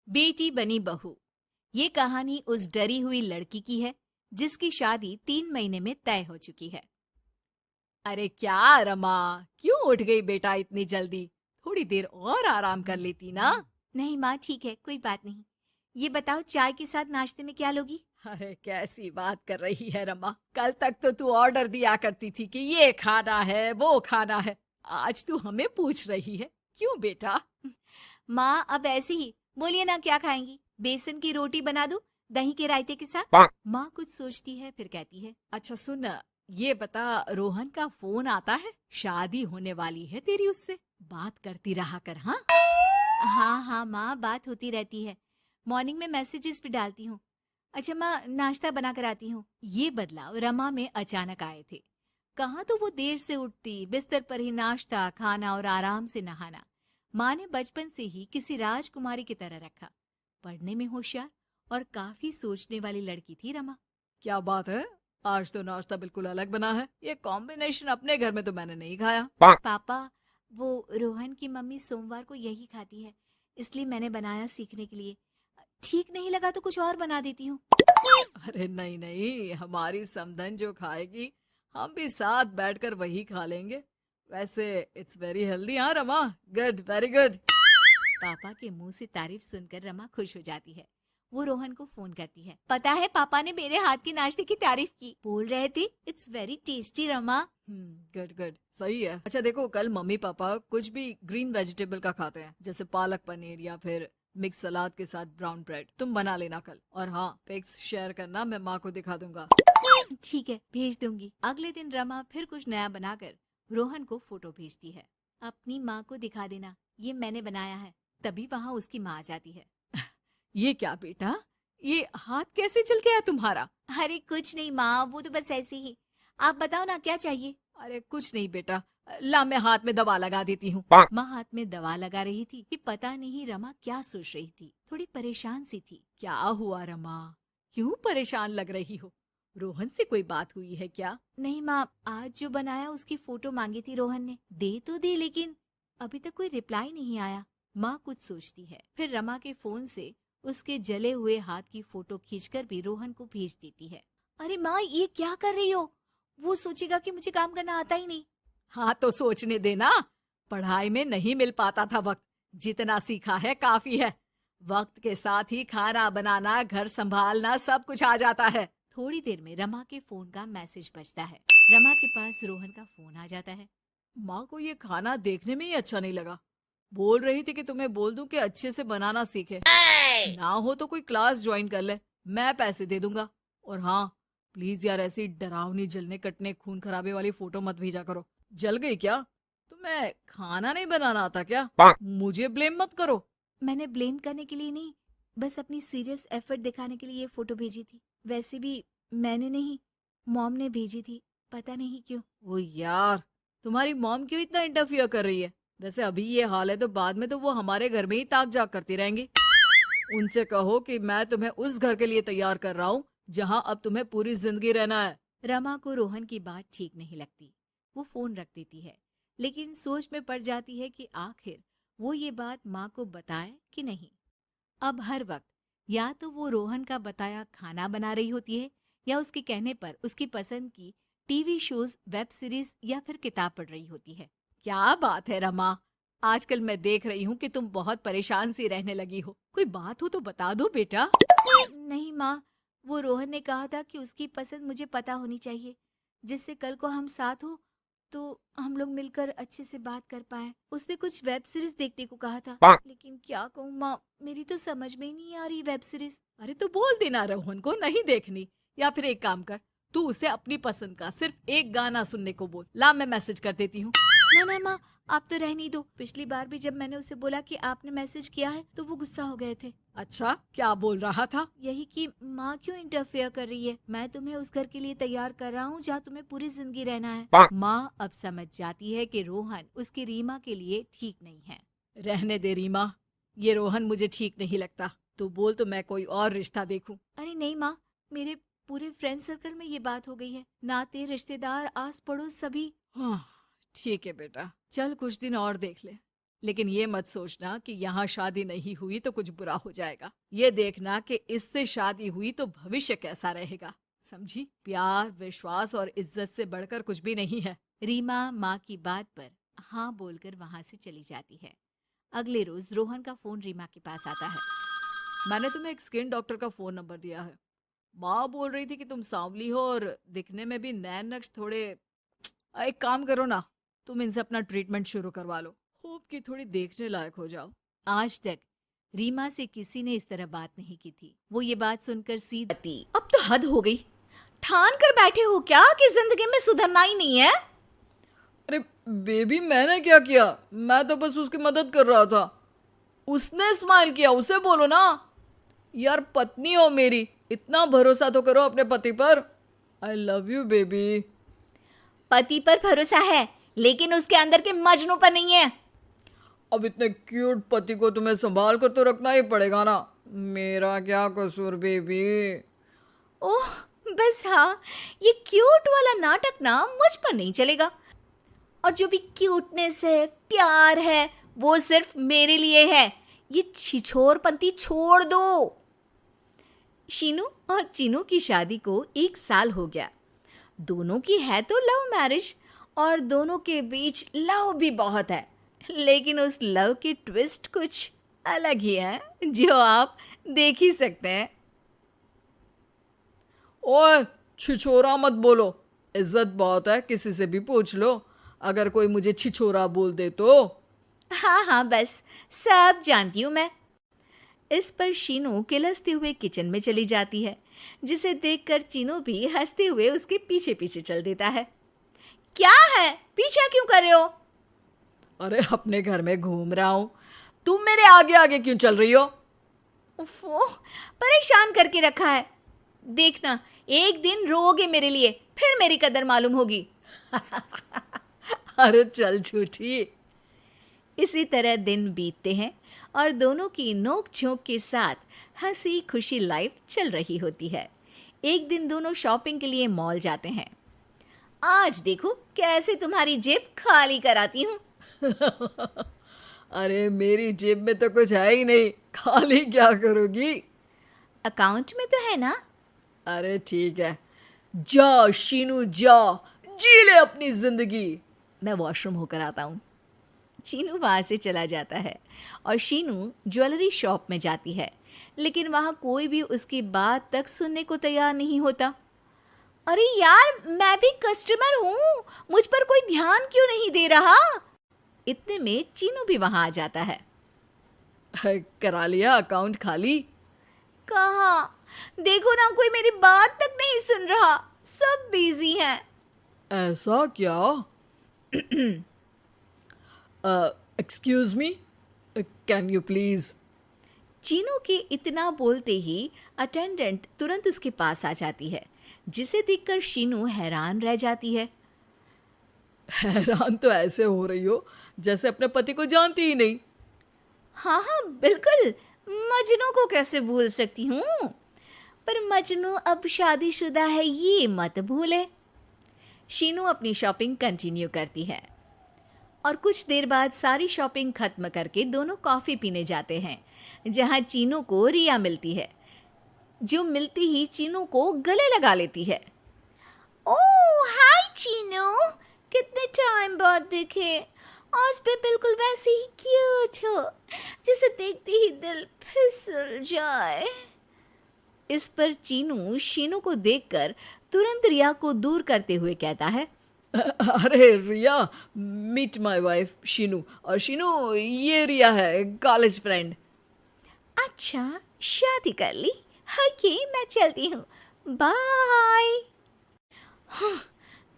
बेटी बनी बहू। ये कहानी उस डरी हुई लड़की की है जिसकी शादी 3 महीने में तय हो चुकी है। अरे क्या रमा, क्यों उठ गई बेटा इतनी जल्दी? थोड़ी देर और आराम कर लेती ना। नहीं माँ, ठीक है, कोई बात नहीं। ये बताओ, चाय के साथ नाश्ते में क्या लोगी? अरे कैसी बात कर रही है रमा, कल तक तो तू ऑर्डर दिया करती थी कि ये खाना है वो खाना है। आज तू हमें पूछ रही है, क्यों बेटा? माँ अब ऐसे ही बोलिए ना, क्या खाएंगी? बेसन की रोटी बना दूं दही के रायते के साथ? माँ कुछ सोचती है फिर कहती है, अच्छा सुन, ये बता, रोहन का फोन आता है? शादी होने वाली है तेरी उससे, बात करती रहा कर। हाँ हाँ हाँ माँ, बात होती रहती है। मॉर्निंग में मैसेजेस भी डालती हूँ। अच्छा माँ, नाश्ता बना कर आती हूँ। ये बदलाव रमा में अचानक आए थे। कहाँ तो वो देर से उठती, बिस्तर पर ही नाश्ता खाना और आराम से नहाना। माँ ने बचपन से ही किसी राजकुमारी की तरह रखा। पढ़ने में होशियार और काफी सोचने वाली लड़की थी रमा। क्या बात है, आज तो नाश्ता बिल्कुल अलग बना है। ये कॉम्बिनेशन अपने घर में तो मैंने नहीं खाया। पापा, वो रोहन की मम्मी सोमवार को यही खाती है, इसलिए मैंने बनाया सीखने के लिए। ठीक नहीं लगा तो कुछ और बना देती हूँ। अरे नहीं नहीं, हमारी समधन जो खाएगी हम भी साथ बैठकर वही खा लेंगे। वैसे इट्स वेरी हेल्दी। हाँ रमा, गुड, वेरी गुड। पापा के मुंह से तारीफ सुनकर रमा खुश हो जाती है। वो रोहन को फोन करती है। पता है, पापा ने मेरे हाथ के नाश्ते की तारीफ की, बोल रहे थे it's very tasty Rama. Good good, सही है। अच्छा देखो, कल मम्मी पापा कुछ भी ग्रीन वेजिटेबल का खाते हैं, जैसे पालक पनीर या फिर मिक्स सलाद के साथ ब्राउन ब्रेड। तुम बना लेना कल, और हाँ, पिक्स शेयर करना, मैं माँ को दिखा दूंगा। ठीक है, भेज दूंगी। अगले दिन रमा फिर कुछ नया बनाकर रोहन को फोटो भेजती है। अपनी माँ को दिखा देना, ये मैंने बनाया है। तभी वहाँ उसकी माँ आ जाती है। ये क्या बेटा, ये हाथ कैसे चल गया तुम्हारा? अरे कुछ नहीं माँ, वो तो बस ऐसे ही। आप बताओ ना, क्या चाहिए? अरे कुछ नहीं बेटा, ला मैं हाथ में दवा लगा देती हूँ। माँ हाथ में दवा लगा रही थी कि पता नहीं रमा क्या सोच रही थी। थोड़ी परेशान सी थी। क्या हुआ रमा, क्यों परेशान लग रही हो? रोहन से कोई बात हुई है क्या? नहीं माँ, आज जो बनाया उसकी फोटो मांगी थी रोहन ने, दे तो दी, लेकिन अभी तक कोई रिप्लाई नहीं आया। माँ कुछ सोचती है, फिर रमा के फोन से उसके जले हुए हाथ की फोटो खींचकर भी रोहन को भेज देती है। अरे माँ, ये क्या कर रही हो? वो सोचेगा कि मुझे काम करना आता ही नहीं। हाँ तो सोचने देना, पढ़ाई में नहीं मिल पाता था वक्त, जितना सीखा है काफी है। वक्त के साथ ही खाना बनाना, घर संभालना, सब कुछ आ जाता है। थोड़ी देर में रमा के फोन का मैसेज बजता है। रमा के पास रोहन का फोन आ जाता है। माँ को ये खाना देखने में ही अच्छा नहीं लगा। बोल रही थी कि तुम्हें बोल दूं कि अच्छे से बनाना सीखे। ना हो तो कोई क्लास ज्वाइन कर ले, मैं पैसे दे दूंगा। और हाँ, प्लीज यार, ऐसी डरावनी जलने कटने खून खराबे वाली फोटो मत भेजा करो। जल गई क्या? तुम्हें खाना नहीं बनाना आता क्या? मुझे ब्लेम मत करो। मैंने ब्लेम करने के लिए नहीं, बस अपनी सीरियस एफर्ट दिखाने के लिए ये फोटो भेजी थी। वैसे भी मैंने नहीं, मॉम ने भेजी थी, पता नहीं क्यों। ओ यार, तुम्हारी मॉम क्यों इतना इंटरफियर कर रही है? वैसे अभी ये हाल है तो बाद में तो वो हमारे घर में ही ताक जाग करती रहेंगी। उनसे कहो कि मैं तुम्हें उस घर के लिए तैयार कर रहा हूँ जहाँ अब तुम्हें पूरी जिंदगी रहना है। रमा को रोहन की बात ठीक नहीं लगती। वो फोन रख देती है, लेकिन सोच में पड़ जाती है कि आखिर वो ये बात माँ को बताए कि नहीं। अब हर वक्त या तो वो रोहन का बताया खाना बना रही होती है, या उसके कहने पर उसकी पसंद की टीवी शोज, वेब सीरीज या फिर किताब पढ़ रही होती है। क्या बात है रमा, आजकल मैं देख रही हूँ कि तुम बहुत परेशान सी रहने लगी हो। कोई बात हो तो बता दो बेटा। नहीं माँ, वो रोहन ने कहा था कि उसकी पसंद मुझे पता होनी चाहिए, जिससे कल को हम साथ हो तो हम लोग मिलकर अच्छे से बात कर पाए। उसने कुछ वेब सीरीज देखने को कहा था, लेकिन क्या कहूँ माँ, मेरी तो समझ में ही नहीं आ रही वेब सीरीज। अरे तो बोल देना रोहन को नहीं देखनी, या फिर एक काम कर, तू उसे अपनी पसंद का सिर्फ एक गाना सुनने को बोल। ला मैं मैसेज कर देती हूँ। ना ना माँ, आप तो रहने ही दो। पिछली बार भी जब मैंने उसे बोला कि आपने मैसेज किया है तो वो गुस्सा हो गए थे। अच्छा, क्या बोल रहा था? यही कि माँ क्यों इंटरफेयर कर रही है, मैं तुम्हें उस घर के लिए तैयार कर रहा हूँ जहाँ तुम्हें पूरी जिंदगी रहना है। माँ अब समझ जाती है कि रोहन उसकी रीमा के लिए ठीक नहीं है। रहने दे रीमा, ये रोहन मुझे ठीक नहीं लगता। तू बोल तो मैं कोई और रिश्ता देखूं। अरे नहीं माँ, मेरे पूरे फ्रेंड सर्कल में ये बात हो गई है। नाते रिश्तेदार आस पड़ोस सभी। हाँ, ठीक है बेटा, चल कुछ दिन और देख ले। लेकिन ये मत सोचना कि यहाँ शादी नहीं हुई तो कुछ बुरा हो जाएगा। ये देखना कि इससे शादी हुई तो भविष्य कैसा रहेगा। समझी? प्यार, विश्वास और इज्जत से बढ़कर कुछ भी नहीं है। रीमा माँ की बात पर हाँ बोलकर वहां से चली जाती है। अगले रोज रोहन का फोन रीमा के पास आता है। मैंने तुम्हें एक स्किन डॉक्टर का फोन नंबर दिया है। माँ बोल रही थी कि तुम सांवली हो और दिखने में भी नैन नक्श थोड़े। एक काम करो ना, तुम इनसे अपना ट्रीटमेंट शुरू करवा लो। होप कि थोड़ी देखने लायक हो जाओ। आज तक रीमा से किसी ने इस तरह बात नहीं की थी। वो ये बात सुनकर सीधी अब तो हद हो गई। ठान कर बैठे हो क्या कि जिंदगी में सुधरना ही नहीं है? अरे बेबी, मैंने क्या किया? मैं तो बस उसकी मदद कर रहा था। उसने स्माइल किया, उसे बोलो ना। यार पत्नी हो मेरी, इतना भरोसा तो करो अपने पति पर। I love you baby. पति पर भरोसा है लेकिन उसके अंदर के मजनू पर नहीं है। अब इतने क्यूट पति को तुम्हें संभाल कर तो रखना ही पड़ेगा ना। मेरा क्या कसूर बेबी? ओह बस हाँ, ये क्यूट वाला नाटक ना मुझ पर नहीं चलेगा। और जो भी क्यूटनेस है, प्यार है, वो सिर्फ मेरे लिए है। ये छिछोरपंती छोड़ दो। शीनू और चीनू की शादी को 1 साल हो गया। दोनों की है तो लव मैरिज और दोनों के बीच लव भी बहुत है, लेकिन उस लव की ट्विस्ट कुछ अलग ही है जो आप देख ही सकते हैं। ओए छिछोरा मत बोलो, इज्जत बहुत है, किसी से भी पूछ लो अगर कोई मुझे छिछोरा बोल दे तो। हाँ हाँ बस सब जानती हूँ मैं। इस पर शीनू किलसते हुए किचन में चली जाती है, जिसे देखकर चीनू भी हंसते हुए उसके पीछे पीछे चल देता है। क्या है, पीछा क्यों कर रहे हो? अरे अपने घर में घूम रहा हूँ, तुम मेरे आगे आगे क्यों चल रही हो? उफ़ो, परेशान करके रखा है। देखना एक दिन रोओगे मेरे लिए, फिर मेरी कदर मालूम होगी। अरे चल झूठी। इसी तरह दिन बीतते हैं और दोनों की नोक झोंक के साथ हंसी खुशी लाइफ चल रही होती है। एक दिन दोनों शॉपिंग के लिए मॉल जाते हैं। आज देखो कैसे तुम्हारी जेब खाली कराती हूँ। अरे मेरी जेब में तो कुछ है ही नहीं, खाली क्या करोगी? अकाउंट में तो है ना? अरे ठीक है, जा शीनू जा, जी ले अपनी जिंदगी। मैं वॉशरूम होकर आता हूँ। चीनू वहाँ से चला जाता है और शीनू ज्वेलरी शॉप में जाती है, लेकिन वहाँ कोई भी उसकी बात तक सुनने को तैयार नहीं होता। अरे यार, मैं भी कस्टमर हूँ, मुझ पर कोई ध्यान क्यों नहीं दे रहा? इतने में चीनू भी वहाँ आ जाता है। करा लिया अकाउंट खाली? कहाँ? देखो ना, कोई मेरी बात तक नहीं सुन रहा, सब बिजी हैं। ऐसा क्या? Excuse me, can you please? Chinu के इतना बोलते ही अटेंडेंट तुरंत उसके पास आ जाती है, जिसे देखकर शीनू हैरान रह जाती है। हैरान तो ऐसे हो रही हो जैसे अपने पति को जानती ही नहीं। हाँ हाँ बिल्कुल, मजनू को कैसे भूल सकती हूँ, पर मजनू अब शादीशुदा है ये मत भूले। शीनू अपनी शॉपिंग कंटिन्यू करती है और कुछ देर बाद सारी शॉपिंग खत्म करके दोनों कॉफ़ी पीने जाते हैं, जहाँ चीनू को रिया मिलती है, जो मिलती ही चीनू को गले लगा लेती है। ओह हाय चीनू, कितने टाइम बाद देखे। आज भी बिल्कुल वैसे ही क्यूट हो, जिसे देखते ही दिल फिसल जाए। इस पर चीनू शीनू को देखकर तुरंत रिया को दूर करते हुए कहता है, अरे रिया, मीट माय वाइफ शीनू। और शीनू, ये रिया है, कॉलेज फ्रेंड। अच्छा शादी कर ली? ओके मैं चलती हूँ, बाय।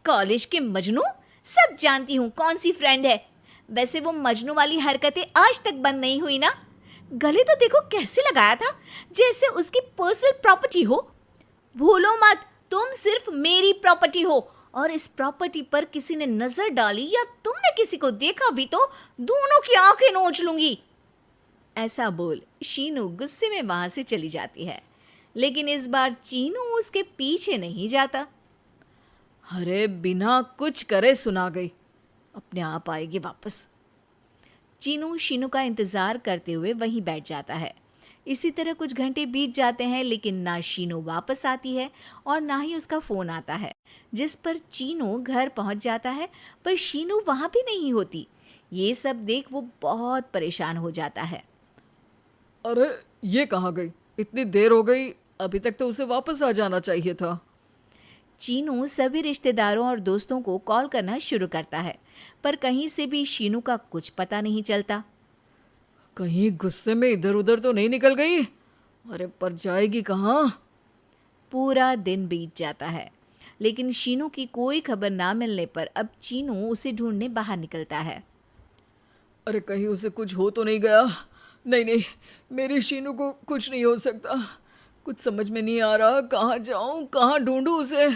कॉलेज के मजनू, सब जानती हूँ कौन सी फ्रेंड है। वैसे वो मजनू वाली हरकतें आज तक बंद नहीं हुई ना। गले तो देखो कैसे लगाया था, जैसे उसकी पर्सनल प्रॉपर्टी हो। भूलो मत, तुम सिर्फ मेरी प्रॉपर्टी हो, और इस प्रॉपर्टी पर किसी ने नजर डाली या तुमने किसी को देखा भी तो दोनों की आंखें नोच लूंगी। ऐसा बोल शीनू गुस्से में वहां से चली जाती है, लेकिन इस बार चीनू उसके पीछे नहीं जाता। अरे बिना कुछ करे सुना गई, अपने आप आएगी वापस। चीनू शीनू का इंतजार करते हुए वहीं बैठ जाता है। इसी तरह कुछ घंटे बीत जाते हैं, लेकिन ना शीनू वापस आती है और ना ही उसका फोन आता है, जिस पर चीनू घर पहुंच जाता है, पर शीनू वहां भी नहीं होती। ये सब देख वो बहुत परेशान हो जाता है। अरे ये कहाँ गई? इतनी देर हो गई, अभी तक तो उसे वापस आ जाना चाहिए था। चीनू सभी रिश्तेदारों और दोस्तों को कॉल करना शुरू करता है, पर कहीं से भी शीनू का कुछ पता नहीं चलता। कहीं गुस्से में इधर उधर तो नहीं निकल गई? अरे पर जाएगी कहाँ? पूरा दिन बीत जाता है, लेकिन शीनू की कोई खबर ना मिलने पर अब चीनू उसे ढूंढने बाहर निकलता है। अरे कहीं उसे कुछ हो तो नहीं गया? नहीं नहीं, मेरी शीनू को कुछ नहीं हो सकता। कुछ समझ में नहीं आ रहा, कहाँ जाऊँ, कहाँ ढूंढूं उसे।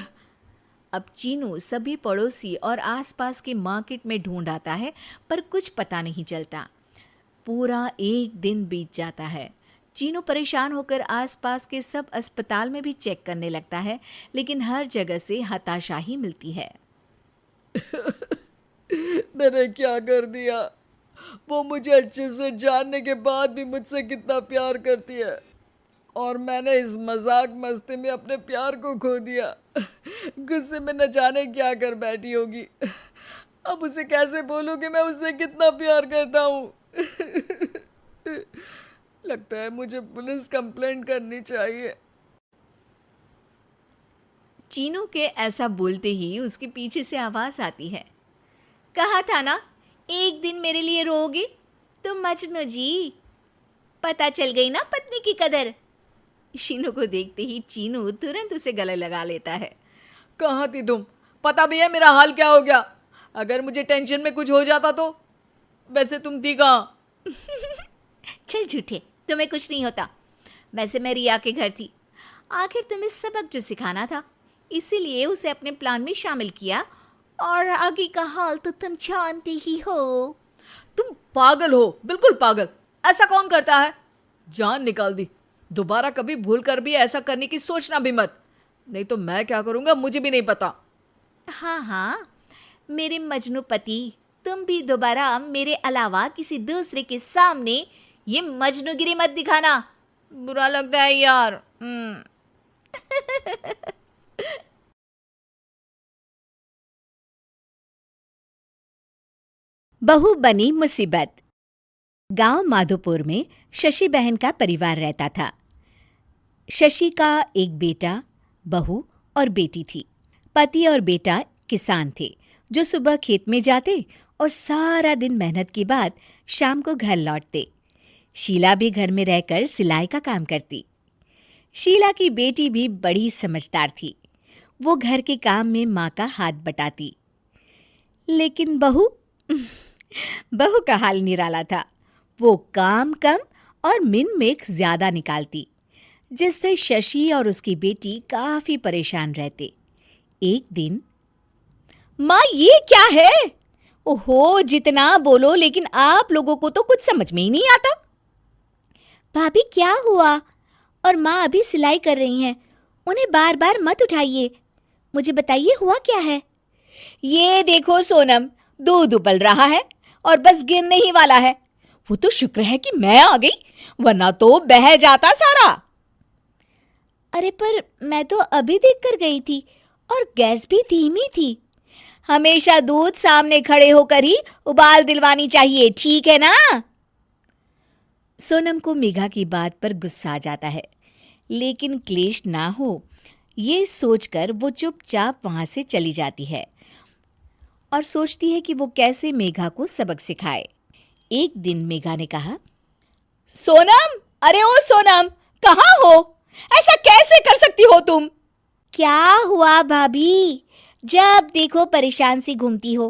अब चीनू सभी पड़ोसी और आसपास के मार्केट में ढूंढ आता है, पर कुछ पता नहीं चलता। पूरा एक दिन बीत जाता है। चीनू परेशान होकर आसपास के सब अस्पताल में भी चेक करने लगता है, लेकिन हर जगह से हताशा ही मिलती है। मैंने क्या कर दिया? वो मुझे अच्छे से जानने के बाद भी मुझसे कितना प्यार करती है, और मैंने इस मजाक मस्ती में अपने प्यार को खो दिया। गुस्से में न जाने क्या कर बैठी होगी। अब उसे कैसे बोलूं कि मैं उससे कितना प्यार करता हूँ। लगता है मुझे पुलिस कंप्लेंट करनी चाहिए। चीनू के ऐसा बोलते ही उसके पीछे से आवाज आती है। कहा था ना, एक दिन मेरे लिए रोओगे तुम मजनू जी। पता चल गई ना पत्नी की कदर। शीनू को देखते ही चीनू तुरंत उसे गले लगा लेता है। कहाँ थी तुम? पता भी है मेरा हाल क्या हो गया? अगर मुझे टेंशन में कुछ हो जाता तो? वैसे तुम थी कहाँ? चल झूठे, तुम्हें कुछ नहीं होता। वैसे मैं रिया के घर थी। आखिर तुम्हें सबक जो सिखाना था, इसीलिए उसे अपने प्लान में शामिल किया, और आगे का हाल तो तुम जानते ही हो। तुम पागल हो, बिल्कुल पागल। ऐसा कौन करता है? जान निकाल दी। दोबारा कभी भूल कर भी ऐसा करने की सोचना भी मत, नहीं तो मैं क्या करूंगा मुझे भी नहीं पता। हाँ हाँ, मेरे मजनू पति, तुम भी दोबारा मेरे अलावा किसी दूसरे के सामने ये मजनूगिरी मत दिखाना। बुरा लगता है यार। बहू बनी मुसीबत। गांव माधोपुर में शशि बहन का परिवार रहता था। शशि का एक बेटा, बहू और बेटी थी। पति और बेटा किसान थे, जो सुबह खेत में जाते और सारा दिन मेहनत के बाद शाम को घर लौटते। शीला भी घर में रहकर सिलाई का काम करती। शीला की बेटी भी बड़ी समझदार थी। वो घर के काम में माँ का हाथ बटाती। लेकिन बहू बहू का हाल निराला था। वो काम कम और मिन मेक ज्यादा निकालती, जिससे शशि और उसकी बेटी काफी परेशान रहते। एक दिन, माँ ये क्या है? ओहो, जितना बोलो लेकिन आप लोगों को तो कुछ समझ में ही नहीं आता। भाभी क्या हुआ? और माँ अभी सिलाई कर रही हैं, उन्हें बार बार मत उठाइए। मुझे बताइए हुआ क्या है? ये देखो सोनम, दूध उबल रहा है और बस गिरने ही वाला है। वो तो शुक्र है कि मैं आ गई, वरना तो बह जाता सारा। अरे पर मैं तो अभी देखकर गई थी और गैस भी धीमी थी। हमेशा दूध सामने खड़े होकर ही उबाल दिलवानी चाहिए, ठीक है ना? सोनम को मेघा की बात पर गुस्सा आ जाता है, लेकिन क्लेश ना हो ये सोचकर वो चुपचाप वहां से चली जाती है और सोचती है कि वो कैसे मेघा को सबक सिखाए। एक दिन मेघा ने कहा, सोनम, अरे ओ सोनम, कहाँ हो? ऐसा कैसे कर सकती हो तुम? क्या हुआ भाभी? जब देखो परेशान सी घूमती हो।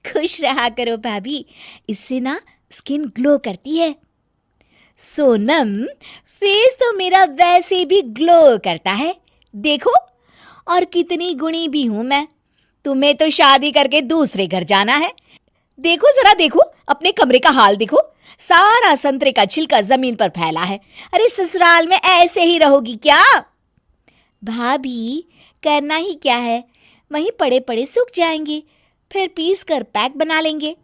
खुश रहा करो भाभी, इससे ना स्किन ग्लो करती है। सोनम, फेस तो मेरा वैसे भी ग्लो करता है, देखो, और कितनी गुणी भी हूं मैं। तुम्हें तो शादी करके दूसरे घर जाना है। देखो जरा, देखो अपने कमरे का हाल देखो, सारा संतरे का छिलका जमीन पर फैला है। अरे ससुराल में ऐसे ही रहोगी क्या? भाभी, करना ही क्या है, वहीं पड़े पड़े सूख जाएंगे, फिर पीस कर पैक बना लेंगे।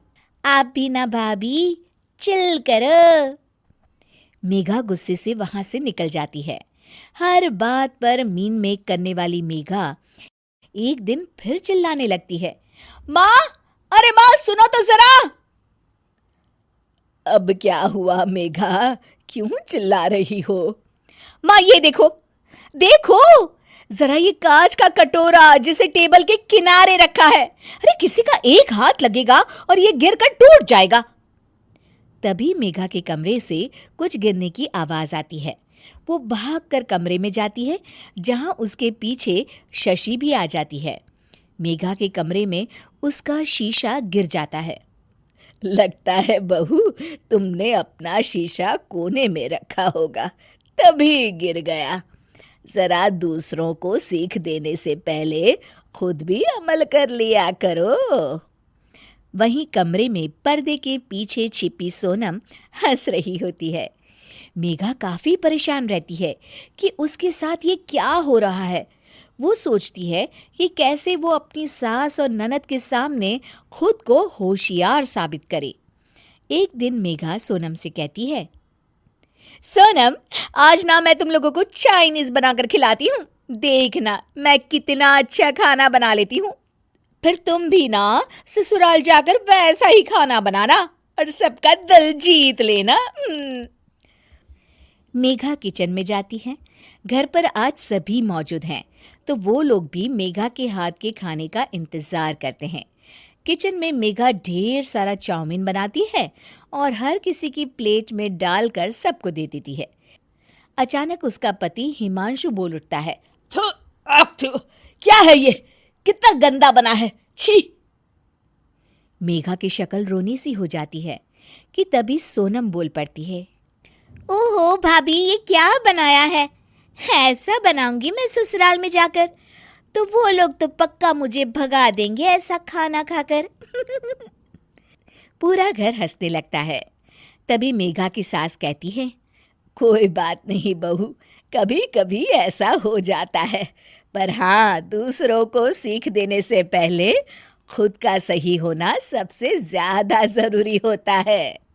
आप भी ना भाभी, चिल करो। मेघा गुस्से से वहां से निकल जाती है। हर बात पर मीन मेक करने वाली मेघा एक दिन फिर चिल्लाने लगती है, माँ, अरे माँ सुनो तो जरा। अब क्या हुआ मेघा, क्यों चिल्ला रही हो? माँ ये देखो, देखो जरा ये कांच का कटोरा जिसे टेबल के किनारे रखा है। अरे किसी का एक हाथ लगेगा और ये गिरकर टूट जाएगा। तभी मेघा के कमरे से कुछ गिरने की आवाज आती है। वो भागकर कमरे में जाती है, जहां उसके पीछे शशि भी आ जाती है। मेघा के कमरे में उसका शीशा गिर जाता है। लगता है बहू, तुमने अपना शीशा कोने में रखा होगा, तभी गिर गया। जरा दूसरों को सीख देने से पहले खुद भी अमल कर लिया करो। वहीं कमरे में पर्दे के पीछे छिपी सोनम हंस रही होती है। मेघा काफी परेशान रहती है कि उसके साथ ये क्या हो रहा है। वो सोचती है कि कैसे वो अपनी सास और ननद के सामने खुद को होशियार साबित करे। एक दिन मेघा सोनम से कहती है, सोनम, आज ना मैं तुम लोगों को चाइनीज बनाकर खिलाती हूँ। देखना मैं कितना अच्छा खाना बना लेती हूँ। फिर तुम भी ना ससुराल जाकर वैसा ही खाना बनाना और सबका दिल जीत लेना। मेघा किचन में जाती है। घर पर आज सभी मौजूद हैं, तो वो लोग भी मेघा के हाथ के खाने का इंतजार करते हैं। किचन में मेघा ढेर सारा चाउमीन बनाती है और हर किसी की प्लेट में डालकर सबको दे देती है। अचानक उसका पति हिमांशु बोल उठता है, थू, थू, क्या है ये, कितना गंदा बना है, छी। मेघा की शक्ल रोनी सी हो जाती है कि तभी सोनम बोल पड़ती है, ओहो भाभी, ये क्या बनाया है? ऐसा बनाऊंगी मैं ससुराल में जाकर, तो वो लोग तो पक्का मुझे भगा देंगे ऐसा खाना खाकर। पूरा घर हंसने लगता है। तभी मेघा की सास कहती है, कोई बात नहीं बहू, कभी कभी ऐसा हो जाता है, पर हाँ, दूसरों को सीख देने से पहले खुद का सही होना सबसे ज्यादा जरूरी होता है।